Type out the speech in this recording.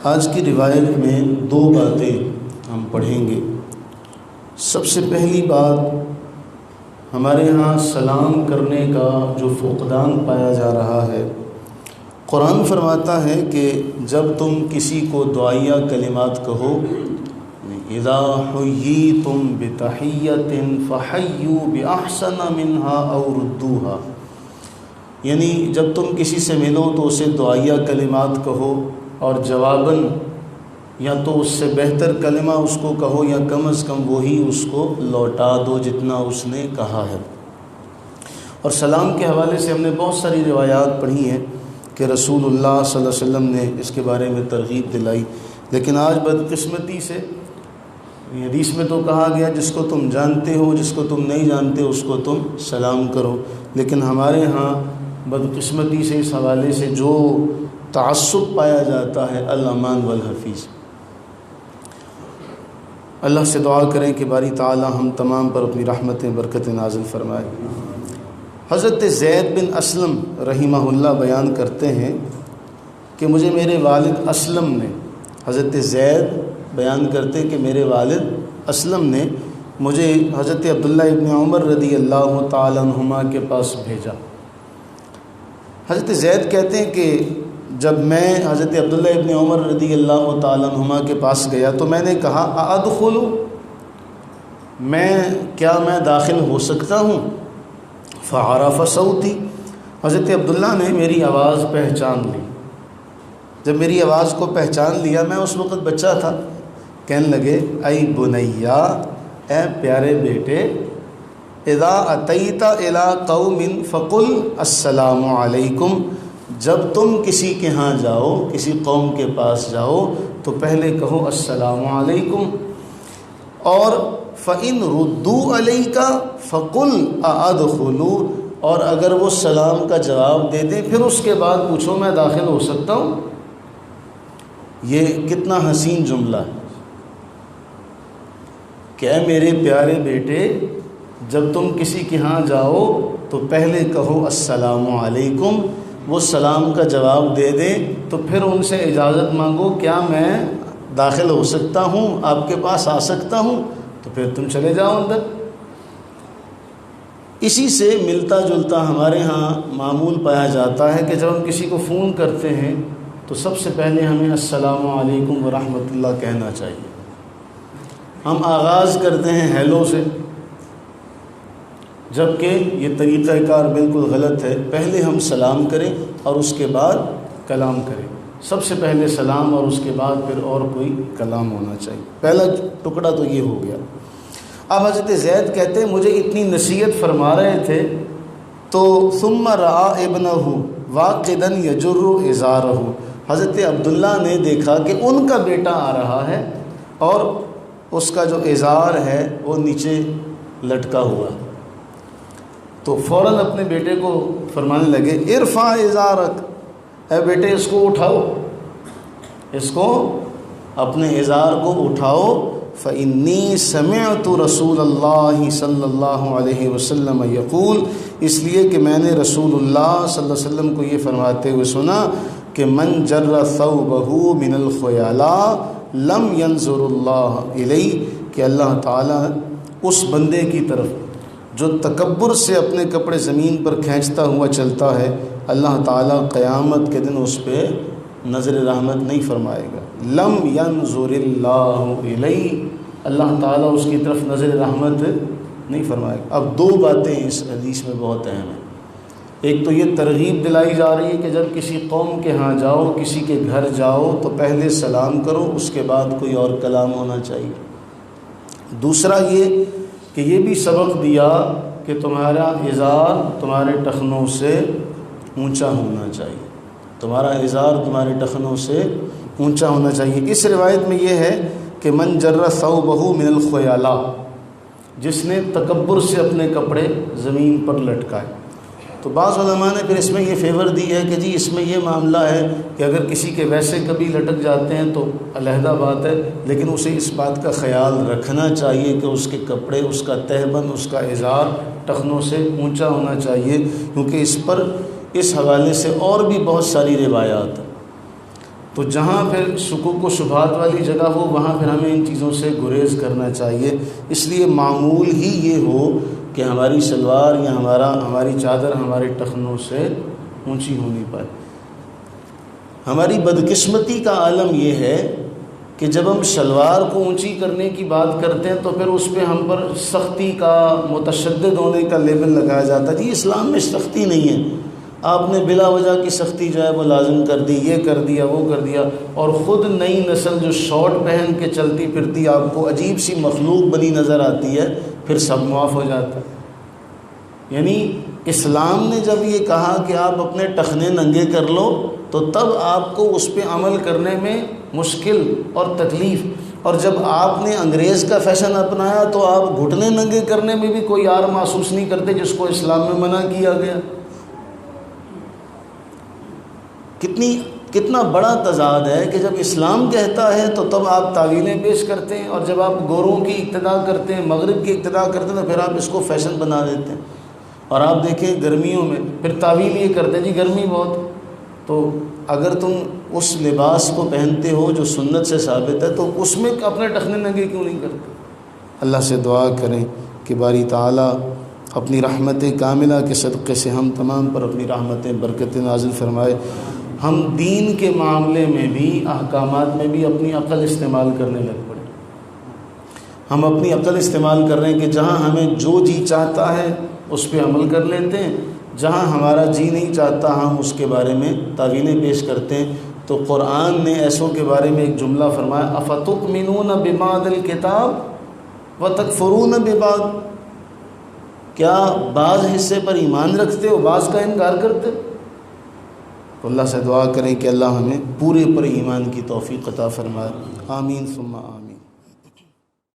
آج کی روایت میں دو باتیں ہم پڑھیں گے۔ سب سے پہلی بات، ہمارے ہاں سلام کرنے کا جو فقدان پایا جا رہا ہے، قرآن فرماتا ہے کہ جب تم کسی کو دعائیہ کلمات کہو، اذا حییتم بتحیۃ فحیوا باحسن منها او ردوها، یعنی جب تم کسی سے ملو تو اسے دعائیہ کلمات کہو اور جواباً یا تو اس سے بہتر کلمہ اس کو کہو یا کم از کم وہی اس کو لوٹا دو جتنا اس نے کہا ہے۔ اور سلام کے حوالے سے ہم نے بہت ساری روایات پڑھی ہیں کہ رسول اللہ صلی اللہ علیہ وسلم نے اس کے بارے میں ترغیب دلائی، لیکن آج بدقسمتی سے حدیث میں تو کہا گیا جس کو تم جانتے ہو، جس کو تم نہیں جانتے اس کو تم سلام کرو، لیکن ہمارے ہاں بدقسمتی سے اس حوالے سے جو تعصب پایا جاتا ہے، الامان والحفیظ۔ اللہ سے دعا کریں کہ باری تعالی ہم تمام پر اپنی رحمتیں برکتیں نازل فرمائے۔ حضرت زید بن اسلم رحمہ اللہ بیان کرتے ہیں کہ مجھے میرے والد اسلم نے، حضرت زید بیان کرتے کہ میرے والد اسلم نے مجھے حضرت عبداللہ ابن عمر رضی اللہ تعالی عنہما کے پاس بھیجا۔ حضرت زید کہتے ہیں کہ جب میں حضرت عبداللہ ابن عمر رضی اللہ تعالی عنہما کے پاس گیا تو میں نے کہا ادخل، کیا میں داخل ہو سکتا ہوں؟ فعرف صوتی، حضرت عبداللہ نے میری آواز پہچان لی۔ جب میری آواز کو پہچان لیا، میں اس وقت بچہ تھا، کہنے لگے ای بنیا، اے پیارے بیٹے، اذا اتیت الی قوم فقل السلام علیکم، جب تم کسی کے ہاں جاؤ، کسی قوم کے پاس جاؤ تو پہلے کہو السلام علیکم، اور فَإِن رُدُّوا عَلَيْكَ فَقُلْ أَأَدْخُلُ، اور اگر وہ سلام کا جواب دے دیں پھر اس کے بعد پوچھو میں داخل ہو سکتا ہوں۔ یہ کتنا حسین جملہ ہے کہ اے میرے پیارے بیٹے، جب تم کسی کے ہاں جاؤ تو پہلے کہو السلام علیکم، وہ سلام کا جواب دے دیں تو پھر ان سے اجازت مانگو، کیا میں داخل ہو سکتا ہوں، آپ کے پاس آ سکتا ہوں؟ تو پھر تم چلے جاؤ اندر۔ اسی سے ملتا جلتا ہمارے ہاں معمول پایا جاتا ہے کہ جب ہم کسی کو فون کرتے ہیں تو سب سے پہلے ہمیں السلام علیکم ورحمۃ اللہ کہنا چاہیے۔ ہم آغاز کرتے ہیں ہیلو سے، جبکہ یہ طریقہ کار بالکل غلط ہے۔ پہلے ہم سلام کریں اور اس کے بعد کلام کریں، سب سے پہلے سلام اور اس کے بعد پھر اور کوئی کلام ہونا چاہیے۔ پہلا ٹکڑا تو یہ ہو گیا۔ اب حضرت زید کہتے ہیں مجھے اتنی نصیحت فرما رہے تھے تو ثم رأى ابنہ واقدا یجر ازارہ، حضرت عبداللہ نے دیکھا کہ ان کا بیٹا آ رہا ہے اور اس کا جو ازار ہے وہ نیچے لٹکا ہوا، تو فوراً اپنے بیٹے کو فرمانے لگے ارفع ازارک، اے بیٹے اس کو اٹھاؤ، اس کو اپنے ازار کو اٹھاؤ۔ فإنی سمعت رسول اللہ صلی اللہ علیہ وسلم یقول، اس لیے کہ میں نے رسول اللہ صلی اللہ علیہ وسلم کو یہ فرماتے ہوئے سنا کہ من جر ثوبہ من الخیلاء لم ينظر اللہ الیہ، کہ اللہ تعالیٰ اس بندے کی طرف جو تکبر سے اپنے کپڑے زمین پر کھینچتا ہوا چلتا ہے، اللہ تعالیٰ قیامت کے دن اس پہ نظر رحمت نہیں فرمائے گا۔ لم ینظر اللہ الیہ، اللہ تعالیٰ اس کی طرف نظر رحمت نہیں فرمائے گا۔ اب دو باتیں اس حدیث میں بہت اہم ہیں۔ ایک تو یہ ترغیب دلائی جا رہی ہے کہ جب کسی قوم کے ہاں جاؤ، کسی کے گھر جاؤ تو پہلے سلام کرو، اس کے بعد کوئی اور کلام ہونا چاہیے۔ دوسرا یہ کہ یہ بھی سبق دیا کہ تمہارا ازار تمہارے ٹخنوں سے اونچا ہونا چاہیے، تمہارا ازار تمہارے ٹخنوں سے اونچا ہونا چاہیے۔ اس روایت میں یہ ہے کہ من جر ثوبہ من الخیلاء، جس نے تکبر سے اپنے کپڑے زمین پر لٹکائے۔ تو بعض علماء نے پھر اس میں یہ فیور دی ہے کہ جی اس میں یہ معاملہ ہے کہ اگر کسی کے ویسے کبھی لٹک جاتے ہیں تو علیحدہ بات ہے، لیکن اسے اس بات کا خیال رکھنا چاہیے کہ اس کے کپڑے، اس کا تہبند، اس کا ازار ٹخنوں سے اونچا ہونا چاہیے، کیونکہ اس حوالے سے اور بھی بہت ساری روایات ہیں۔ تو جہاں پھر شکوک و شبہات والی جگہ ہو وہاں پھر ہمیں ان چیزوں سے گریز کرنا چاہیے. اس لیے معمول ہی یہ ہو کہ ہماری شلوار یا ہماری چادر ہمارے ٹخنوں سے اونچی ہونی پائے. ہماری بدقسمتی کا عالم یہ ہے کہ جب ہم شلوار کو اونچی کرنے کی بات کرتے ہیں تو پھر اس پہ ہم پر سختی کا، متشدد ہونے کا لیبل لگایا جاتا ہے. جی اسلام میں سختی نہیں ہے، آپ نے بلا وجہ کی سختی جو ہے وہ لازم کر دی، یہ کر دیا وہ کر دیا، اور خود نئی نسل جو شارٹ پہن کے چلتی پھرتی آپ کو عجیب سی مخلوق بنی نظر آتی ہے، پھر سب معاف ہو جاتا ہے. یعنی اسلام نے جب یہ کہا کہ آپ اپنے ٹخنے ننگے کر لو تو تب آپ کو اس پہ عمل کرنے میں مشکل اور تکلیف، اور جب آپ نے انگریز کا فیشن اپنایا تو آپ گھٹنے ننگے کرنے میں بھی کوئی یار محسوس نہیں کرتے جس کو اسلام میں منع کیا گیا. کتنا بڑا تضاد ہے کہ جب اسلام کہتا ہے تو تب آپ تعویلیں پیش کرتے ہیں، اور جب آپ گوروں کی اقتداء کرتے ہیں، مغرب کی اقتداء کرتے ہیں، تو پھر آپ اس کو فیشن بنا دیتے ہیں. اور آپ دیکھیں گرمیوں میں پھر تعویل یہ کرتے ہیں جی گرمی بہت، تو اگر تم اس لباس کو پہنتے ہو جو سنت سے ثابت ہے تو اس میں اپنے ٹخنے ننگے کیوں نہیں کرتے؟ اللہ سے دعا کریں کہ باری تعالیٰ اپنی رحمت کاملہ کے صدقے سے ہم تمام پر اپنی رحمتیں برکتیں نازل فرمائے. ہم دین کے معاملے میں بھی، احکامات میں بھی اپنی عقل استعمال کرنے لگ پڑے. ہم اپنی عقل استعمال کر رہے ہیں کہ جہاں ہمیں جو جی چاہتا ہے اس پہ عمل کر لیتے ہیں، جہاں ہمارا جی نہیں چاہتا ہم اس کے بارے میں تعویلیں پیش کرتے ہیں. تو قرآن نے ایسوں کے بارے میں ایک جملہ فرمایا، افتؤمنون ببعض الکتاب وتکفرون ببعض، کیا بعض حصے پر ایمان رکھتے ہو، بعض کا انکار کرتے ہو؟ تو اللہ سے دعا کریں کہ اللہ ہمیں پورے پر ایمان کی توفیق عطا فرمائے. آمین ثم آمین.